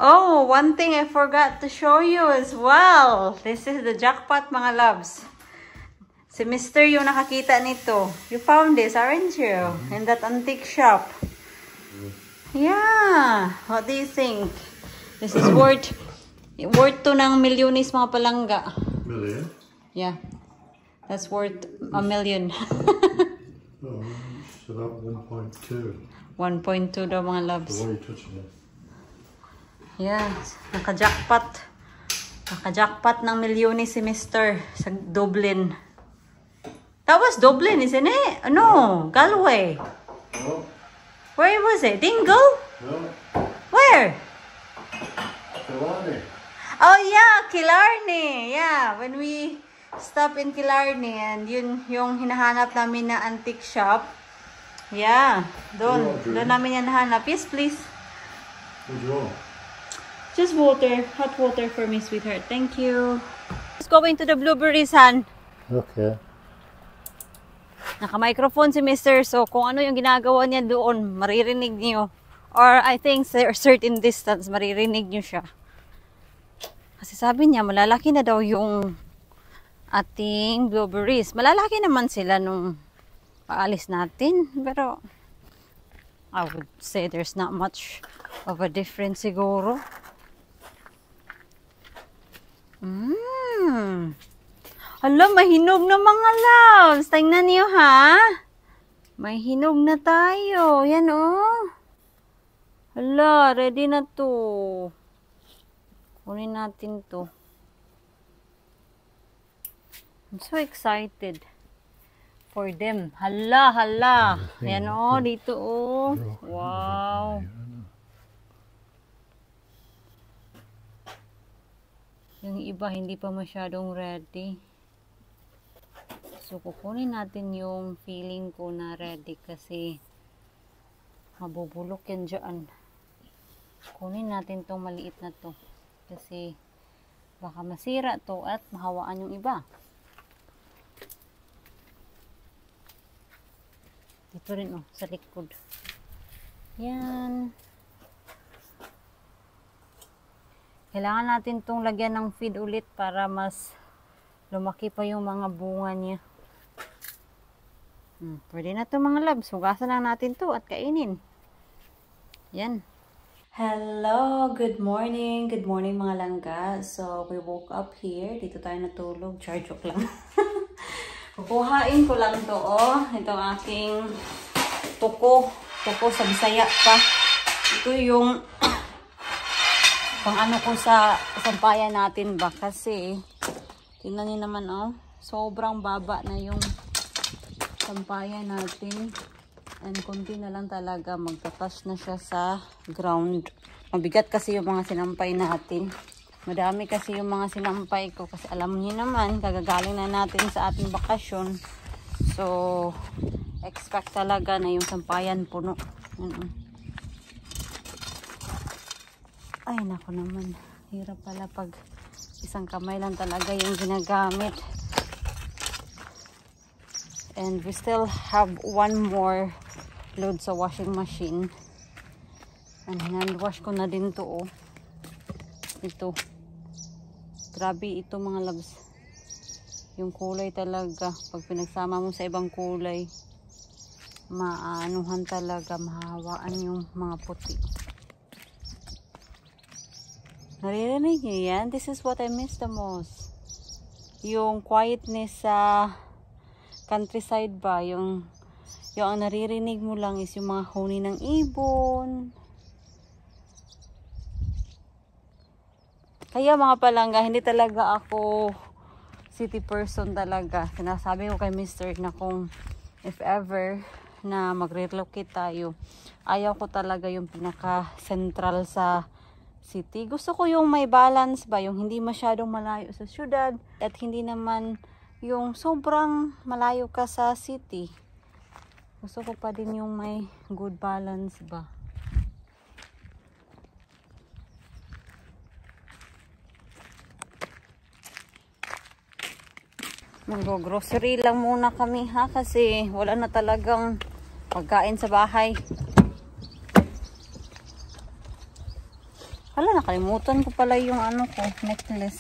Oh, one thing I forgot to show you as well. This is the jackpot, mga loves. Si Mr. yung nakakita nito. You found this, aren't you? In that antique shop. Yeah. What do you think? This is worth to ng milyones, mga palangga. Million? Yeah. That's worth $1 million. Oh, so that 1.2. 1.2 daw, mga loves. The way you're touching it. Yeah, naka-jackpot. Naka-jackpot ng milyones si Mr. sa Dublin. That was Dublin, isn't it? No, Galway. No. Where was it? Dingle? No. Where? Killarney. Oh yeah, Killarney. Yeah, when we stop in Killarney and yun yung hinahanap namin na antique shop. Yeah, doon namin yan nahanap. Yes, please. What do you want? Just water. Hot water for me, sweetheart. Thank you. Let's go into the blueberries, Han. Okay. Naka-microphone si Mr. So, kung ano yung ginagawa niya doon, maririnig niyo. Or I think sa certain distance, maririnig niyo siya. Kasi sabi niya, malalaki na daw yung ating blueberries. Malalaki naman sila nung paalis natin. Pero, I would say there's not much of a difference siguro. Hala, mahinog na mga loves. Tingnan niyo ha. May hinog na tayo. Yan oh. Hala, ready na to. Kunin natin to. I'm so excited for them. Hala, hala. Yan oh, dito oh. Wow. Yung iba hindi pa masyadong ready. So, kukunin natin yung feeling ko na ready kasi mabubulok yan dyan. Kunin natin tong maliit na to kasi baka masira to at mahawaan yung iba. Dito rin oh, sa likod. Yan. Kailangan natin tong lagyan ng feed ulit para mas lumaki pa yung mga bunga niya. Pwede na to mga loves. Hugasan lang natin to at kainin. Yan. Hello, good morning. Good morning mga langga. So, we woke up here. Dito tayo natulog. Joke lang. Kukuhain ko lang to oh. Itong aking tuko. Tuko sa Bisaya pa. Ito yung pang ano ko sa sampayan natin ba kasi tingnan niyo naman oh, sobrang baba na yung sampayan natin and konti na lang talaga magtatas na siya sa ground. Mabigat kasi yung mga sinampay natin. Madami kasi yung mga sinampay ko kasi alam niyo naman kagagaling na natin sa ating bakasyon. So expect talaga na yung sampayan puno. Ay, nako naman. Hirap pala pag isang kamay lang talaga yung ginagamit. And we still have one more load sa washing machine. And hand wash ko na din to oh. Ito. Grabe ito mga loves. Yung kulay talaga. Pag pinagsama mo sa ibang kulay, maanuhan talaga, mahawaan yung mga puti. Naririnig niyo yan? This is what I miss the most. Yung quietness sa countryside ba? Yung ang naririnig mo lang is yung mga huni ng ibon. Kaya mga palangga, hindi talaga ako city person talaga. Sinasabi ko kay Mr. na kung if ever na mag-relocate tayo, ayaw ko talaga yung pinaka-central sa city. Gusto ko yung may balance ba, yung hindi masyadong malayo sa syudad at hindi naman yung sobrang malayo ka sa city. Gusto ko pa din yung may good balance ba. Mag-grocery lang muna kami ha kasi wala na talagang pagkain sa bahay. Hala, nakalimutan ko pala yung ano ko, necklace.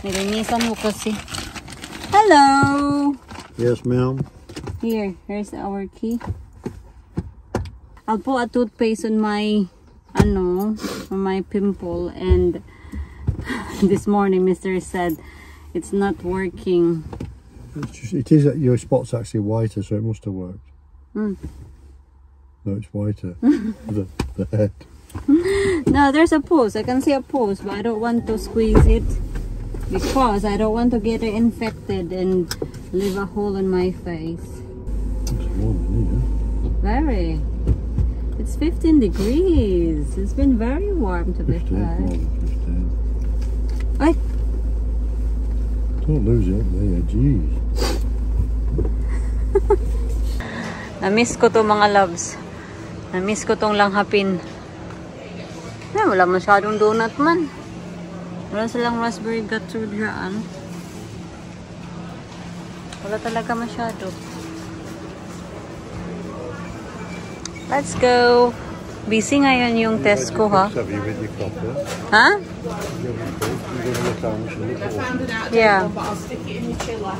Nilinisan ko kasi. Hello! Yes, ma'am. Here's our key. I'll put a toothpaste on my, on my pimple, and this morning Mr. said it's not working. It is, your spot's actually whiter, so it must have worked. Mm. No, it's whiter. the head. No, there's a pulse. I can see a pulse, but I don't want to squeeze it because I don't want to get it infected and leave a hole in my face. It's warm in here. Very. It's 15 degrees. It's been very warm to be 15, fair. more than 15. Ay! Don't lose it up there, jeez. Na-miss ko to mga loves. Na-miss ko tong langhapin. Ay, wala masyadong donut man. Wala silang raspberry gateau dyan. Wala talaga masyado. Let's go. Busy ngayon yung test ko, ha? Have you with your copper? Ha? You're going to look how much you look for. Yeah. But I'll stick it in the chiller. I'll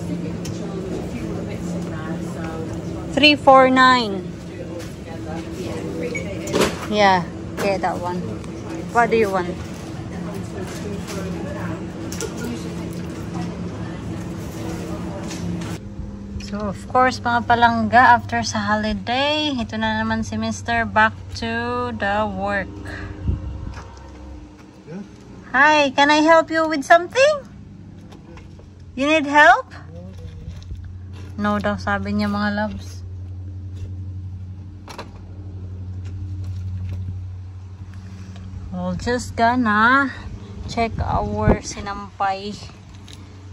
stick it in the chiller with a few other bits in there, so... 349. Yeah, get that one. What do you want? So, of course, mga palangga, after sa holiday, ito na naman si Mr. back to the work. Yeah? Hi, can I help you with something? You need help? No daw, sabi niya mga loves. We'll just gonna check our sinampay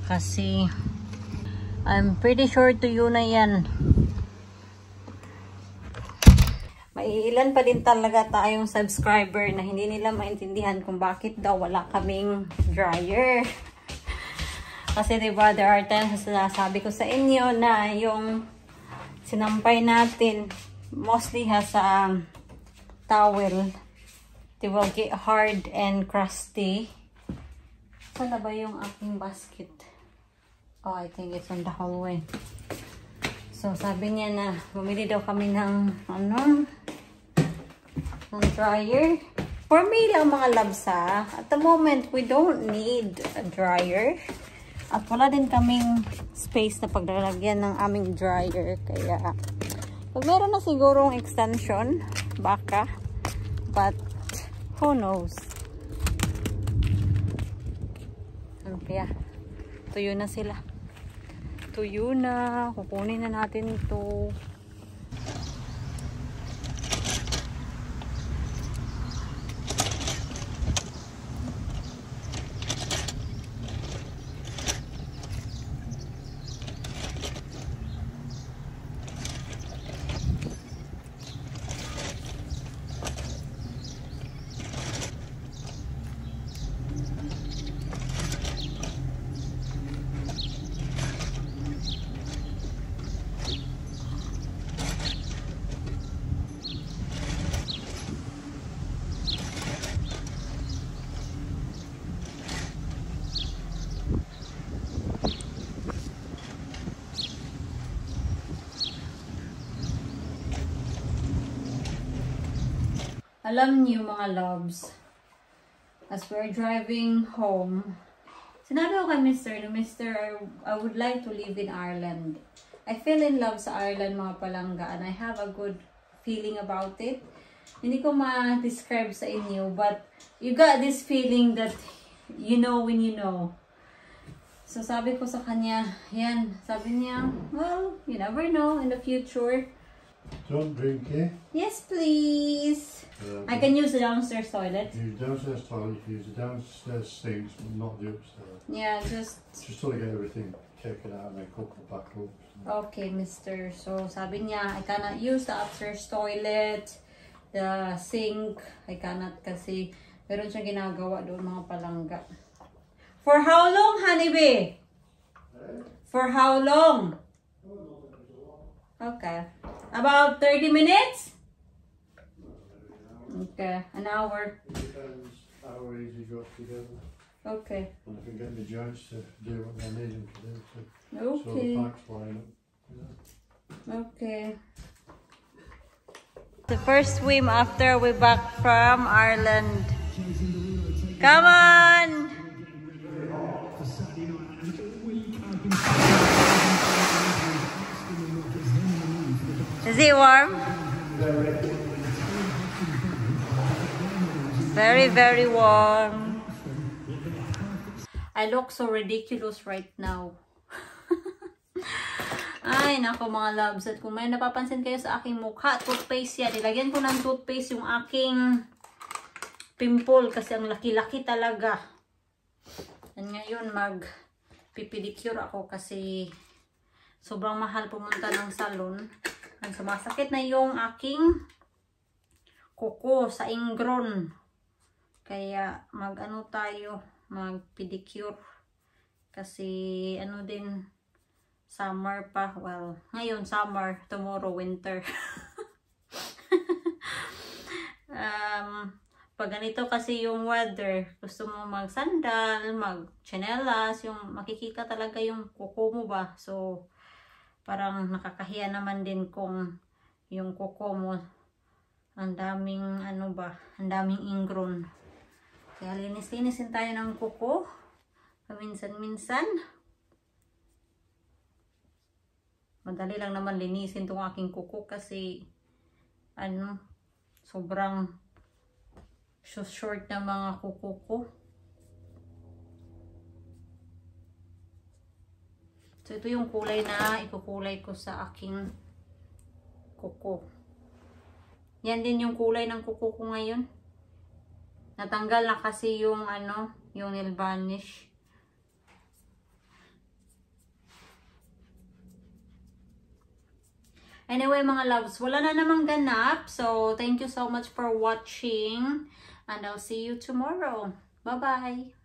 kasi I'm pretty sure tuyo na yan. May ilan pa din talaga tayong subscriber na hindi nila maintindihan kung bakit daw wala kaming dryer. Kasi diba, there are times na sinasabi ko sa inyo na yung sinampay natin mostly has a towel. They will get hard and crusty. Saan na ba yung aking basket? Oh, I think it's on the hallway. So, sabi niya na bumili daw kami ng ng dryer. For me lang mga loves, ha. At the moment, we don't need a dryer. At wala din kaming space na paglalagyan ng aming dryer. Kaya, pag meron na sigurong extension, baka. But, who knows? Kaya, tuyo na sila. Tuyo na. Kukunin na natin ito. Alam niyo mga loves, as we're driving home, sinabi ko kay Mr. I would like to live in Ireland. I fell in love sa Ireland mga palangga and I have a good feeling about it. Hindi ko ma-describe sa inyo, but you got this feeling that you know when you know. So sabi ko sa kanya, yan, sabi niya, well, you never know in the future. Don't drink, eh? Yes, please. I can use the downstairs toilet. Use the downstairs toilet, use the downstairs sinks, but not the upstairs. Yeah, just till you get everything taken out and then couple back up. okay, mister. So, sabi niya, I cannot use the upstairs toilet, the sink. I cannot kasi meron siyang ginagawa doon mga palangga. For how long, honeybee? For how long? Okay. About 30 minutes? Okay, an hour. It depends how easy you got together. Okay. And I can get the joints to do what they need them to do. So Okay. the pipes line up. You know. Okay. The first swim after we back from Ireland. Come on! Is it warm? Very, very warm. I look so ridiculous right now. Ay, nako mga loves. At kung may napapansin kayo sa aking mukha, toothpaste yan. Ilagyan ko ng toothpaste yung aking pimple kasi ang laki-laki talaga. And ngayon mag-pipidicure ako kasi sobrang mahal pumunta ng salon. At sumasakit na yung aking kuko sa ingron. Kaya mag-ano tayo, mag-pedicure. Kasi ano din, summer pa. Well, ngayon summer, tomorrow winter. Pag ganito kasi yung weather, gusto mo mag-sandal, mag-chanelas, yung makikita talaga yung kuko mo ba. So, parang nakakahiya naman din kung yung kuko mo, ang daming ano ba, ang daming ingron. Kaya linis-linisin tayo ng kuko, paminsan-minsan. Madali lang naman linisin tong aking kuko kasi ano, sobrang short na mga kuko ko. So ito yung kulay na ikukulay ko sa aking kuko. Yan din yung kulay ng kuko ko ngayon. Natanggal na kasi yung ano, yung nail varnish. Anyway mga loves, wala na namang ganap. So, thank you so much for watching. And I'll see you tomorrow. Bye-bye!